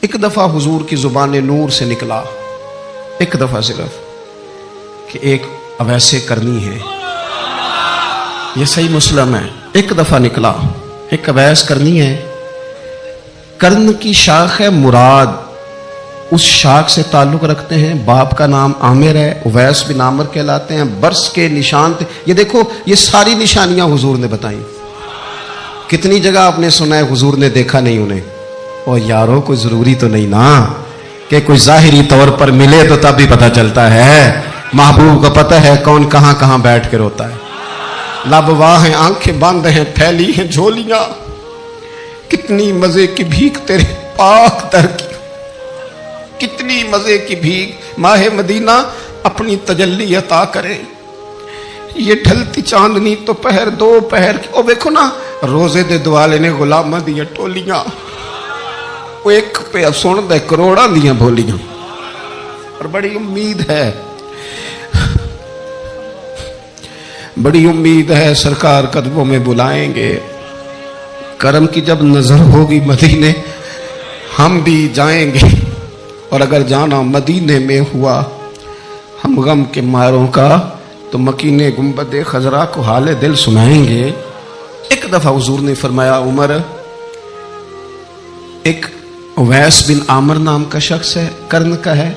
ایک دفعہ حضور کی زبان نور سے نکلا، ایک دفعہ صرف، کہ ایک اویس کرنی ہے، یہ صحیح مسلم ہے، ایک دفعہ نکلا، ایک اویس کرنی ہے۔ کرن کی شاخ ہے مراد، اس شاخ سے تعلق رکھتے ہیں، باپ کا نام عامر ہے، اویس بن عامر کہلاتے ہیں، برس کے نشان تھے۔ یہ دیکھو یہ ساری نشانیاں حضور نے بتائیں۔ کتنی جگہ آپ نے سنا ہے حضور نے دیکھا نہیں انہیں، اور یارو کوئی ضروری تو نہیں نا کہ کوئی ظاہری طور پر ملے تو تب بھی پتہ چلتا ہے۔ محبوب کو پتہ ہے کون کہاں کہاں بیٹھ کے روتا ہے۔ لب واہ ہیں، آنکھیں بند ہیں، پھیلی ہیں جھولیاں، کتنی مزے کی بھیک تیرے پاک در کی، کتنی مزے کی بھیک ماہ مدینہ اپنی تجلی عطا کرے۔ یہ ڈھلتی چاندنی تو پہر دو پہر کی، او دیکھو نا روزے دے دوالے نے غلامہ دیا ٹولیاں، وہ ایک پہ سن دے کروڑاں دیا بولیاں، اور بڑی امید ہے، بڑی امید ہے سرکار قدموں میں بلائیں گے۔ کرم کی جب نظر ہوگی مدینے ہم بھی جائیں گے، اور اگر جانا مدینے میں ہوا ہم غم کے ماروں کا تو مکینے گنبد خضرا کو حال دل سنائیں گے۔ ایک دفعہ حضور نے فرمایا عمر، ایک اویس بن عامر نام کا شخص ہے، کرن کا ہے،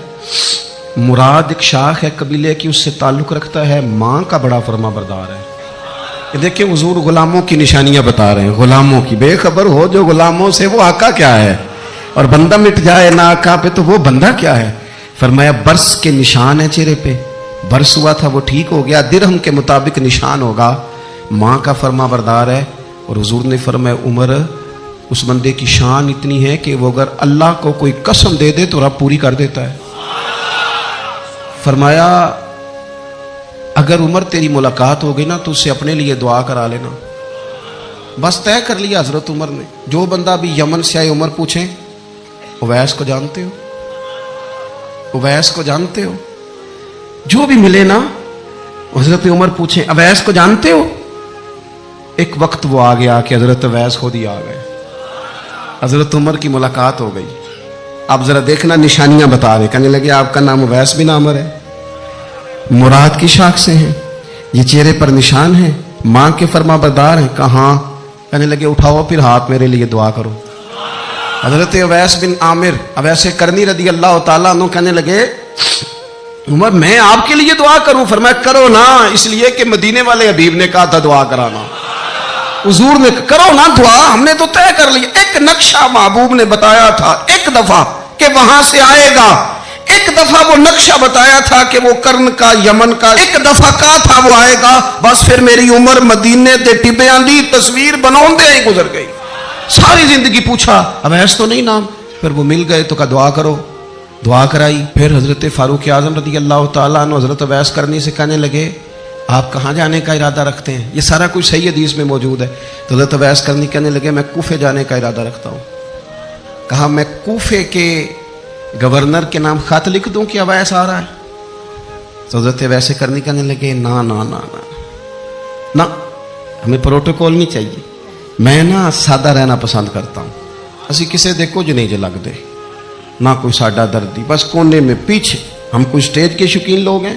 مراد ایک شاخ ہے قبیلے کی، اس سے تعلق رکھتا ہے، ماں کا بڑا فرما بردار ہے۔ یہ دیکھیں حضور غلاموں کی نشانیاں بتا رہے ہیں، غلاموں کی، بے خبر ہو جو غلاموں سے وہ آقا کیا ہے، اور بندہ مٹ جائے نہ آقا پہ تو وہ بندہ کیا ہے۔ فرمایا برس کے نشان ہے چہرے پہ، برس ہوا تھا وہ ٹھیک ہو گیا، درہم کے مطابق نشان ہوگا، ماں کا فرما بردار ہے۔ اور حضور نے فرمایا عمر، اس بندے کی شان اتنی ہے کہ وہ اگر اللہ کو کوئی قسم دے دے تو رب پوری کر دیتا ہے۔ فرمایا اگر عمر تیری ملاقات ہو گئی نا تو اسے اپنے لیے دعا کرا لینا۔ بس طے کر لیا حضرت عمر نے، جو بندہ بھی یمن سے آئے عمر پوچھیں اویس کو جانتے ہو، اویس کو جانتے ہو، جو بھی ملے نا حضرت عمر پوچھیں اویس کو جانتے ہو۔ ایک وقت وہ آ گیا کہ حضرت اویس خود ہی آ گئے، حضرت عمر کی ملاقات ہو گئی۔ آپ ذرا دیکھنا نشانیاں بتا رہے، کہنے لگے آپ کا نام اویس بن عامر ہے، مراد کی شاخ سے ہیں، یہ چہرے پر نشان ہیں، ماں کے فرما بردار ہیں، کہاں؟ کہنے لگے اٹھاؤ پھر ہاتھ میرے لیے دعا کرو۔ حضرت اویس بن عامر اویس کرنی رضی اللہ تعالیٰ عنہ کہنے لگے عمر میں آپ کے لیے دعا کروں؟ فرمایا کرو نا، اس لیے کہ مدینے والے حبیب نے کہا تھا دعا کرانا، حضور نے کرو نا دعا، ہم نے تو طے کر لیا۔ ایک نقشہ محبوب نے بتایا تھا ایک دفعہ کہ وہاں سے آئے گا، ایک دفعہ وہ نقشہ بتایا تھا کہ وہ کرن کا یمن کا، ایک دفعہ کہا تھا وہ آئے گا، بس پھر میری عمر مدینے دے ٹبیاں دی تصویر بناؤں دے ہی گزر گئی۔ ساری زندگی پوچھا اویس تو نہیں نام، پھر وہ مل گئے تو کہا دعا کرو، دعا کرائی۔ پھر حضرت فاروق اعظم رضی اللہ تعالیٰ عنہ حضرت اویس کرنی سے کہنے لگے آپ کہاں جانے کا ارادہ رکھتے ہیں؟ یہ سارا کچھ صحیح حدیث میں موجود ہے۔ تو حضرت اویس کرنی کہنے لگے میں کوفے جانے کا ارادہ رکھتا ہوں۔ کہا میں کوفے کے گورنر کے نام خط لکھ دوں کہ اویس آ رہا ہے؟ تو حضرت اویس کرنی کہنے لگے نا نا نا نا نا، ہمیں پروٹوکول نہیں چاہیے، میں نا سادہ رہنا پسند کرتا ہوں، اسی کسے دے کچھ نہیں جو لگ دے، نہ کوئی ساڈا دردی، بس کونے میں پیچھے، ہم کوئی سٹیج کے شوقین لوگ ہیں،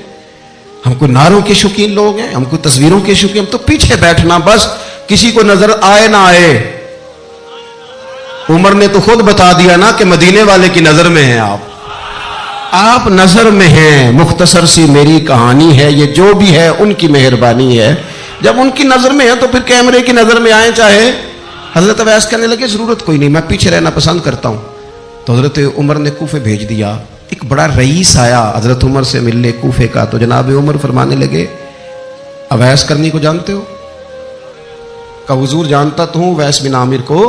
ہم کوئی نعروں کے شوقین لوگ ہیں، ہم کوئی تصویروں کے شوقین، ہم تو پیچھے بیٹھنا، بس کسی کو نظر آئے نہ آئے۔ عمر نے تو خود بتا دیا نا کہ مدینے والے کی نظر میں ہیں آپ نظر میں ہیں۔ مختصر سی میری کہانی ہے، یہ جو بھی ہے ان کی مہربانی ہے، جب ان کی نظر میں ہے تو پھر کیمرے کی نظر میں آئیں چاہے۔ حضرت اویس کہنے لگے ضرورت کوئی نہیں، میں پیچھے رہنا پسند کرتا ہوں۔ تو حضرت عمر نے کوفے بھیج دیا، ایک بڑا رئیس آیا حضرت عمر سے ملنے کوفے کا، تو جناب عمر فرمانے لگے اویس کرنی کو جانتے ہو؟ کہ حضور جانتا تو ہوں، اویس بن عامر کو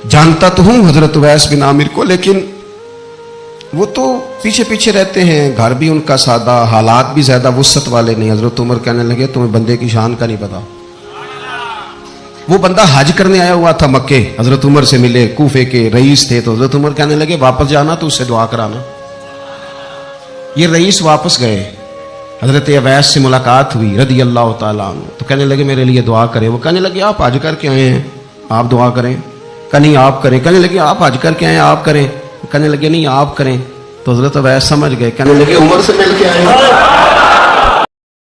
جانتا تو ہوں، حضرت اویس بن عامر کو، لیکن وہ تو پیچھے پیچھے رہتے ہیں، گھر بھی ان کا سادہ، حالات بھی زیادہ وسعت والے نہیں۔ حضرت عمر کہنے لگے تمہیں بندے کی شان کا نہیں پتا، وہ بندہ حج کرنے آیا ہوا تھا مکے، حضرت عمر سے ملے، کوفے کے رئیس تھے، تو حضرت عمر کہنے لگے واپس جانا تو اس سے دعا کرانا۔ یہ رئیس واپس گئے، حضرت اویس سے ملاقات ہوئی رضی اللہ تعالیٰ عنہ، تو کہنے لگے میرے لیے دعا کریں۔ وہ کہنے لگے آپ حج کر کے آئے ہیں، آپ دعا کریں۔ کہ نہیں آپ کریں۔ کہنے لگے آپ حج کر کے آئے ہیں، آپ کریں۔ کہنے لگے نہیں آپ کریں. تو حضرت اویس سمجھ گئے, کہنے لگے عمر سے مل کے آئے.